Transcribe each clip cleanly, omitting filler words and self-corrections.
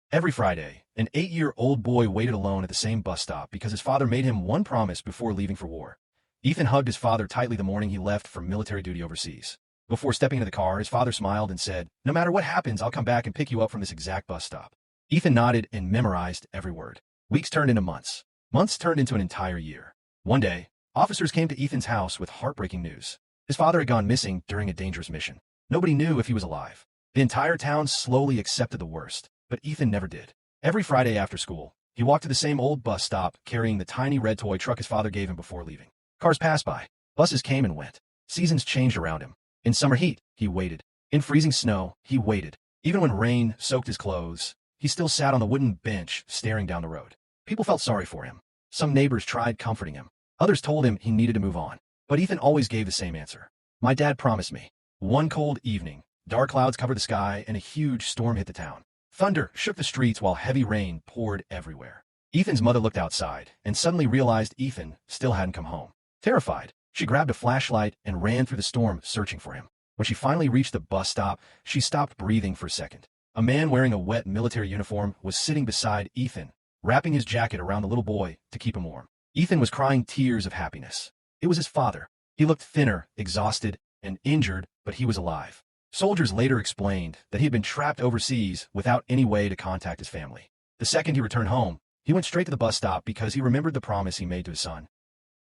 Every Friday, an 8-year-old boy waited alone at the same bus stop because his father made him one promise before leaving for war. Ethan hugged his father tightly the morning he left for military duty overseas. Before stepping into the car, his father smiled and said, "No matter what happens, I'll come back and pick you up from this exact bus stop." Ethan nodded and memorized every word. Weeks turned into months. Months turned into an entire year. One day, officers came to Ethan's house with heartbreaking news. His father had gone missing during a dangerous mission. Nobody knew if he was alive. The entire town slowly accepted the worst, but Ethan never did. Every Friday after school, he walked to the same old bus stop carrying the tiny red toy truck his father gave him before leaving. Cars passed by. Buses came and went. Seasons changed around him. In summer heat, he waited. In freezing snow, he waited. Even when rain soaked his clothes, he still sat on the wooden bench staring down the road. People felt sorry for him. Some neighbors tried comforting him. Others told him he needed to move on. But Ethan always gave the same answer. "My dad promised me." One cold evening, dark clouds covered the sky and a huge storm hit the town. Thunder shook the streets while heavy rain poured everywhere. Ethan's mother looked outside and suddenly realized Ethan still hadn't come home. Terrified, she grabbed a flashlight and ran through the storm searching for him. When she finally reached the bus stop, she stopped breathing for a second. A man wearing a wet military uniform was sitting beside Ethan, wrapping his jacket around the little boy to keep him warm. Ethan was crying tears of happiness. It was his father. He looked thinner, exhausted, and injured, but he was alive. Soldiers later explained that he had been trapped overseas without any way to contact his family. The second he returned home, he went straight to the bus stop because he remembered the promise he made to his son.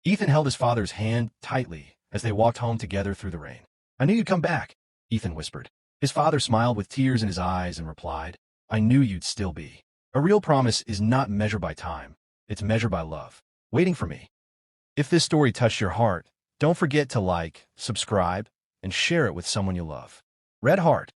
Ethan held his father's hand tightly as they walked home together through the rain. "I knew you'd come back," Ethan whispered. His father smiled with tears in his eyes and replied, "I knew you'd still be. A real promise is not measured by time. It's measured by love. Waiting for me." If this story touched your heart, don't forget to like, subscribe, and share it with someone you love. Red Heart.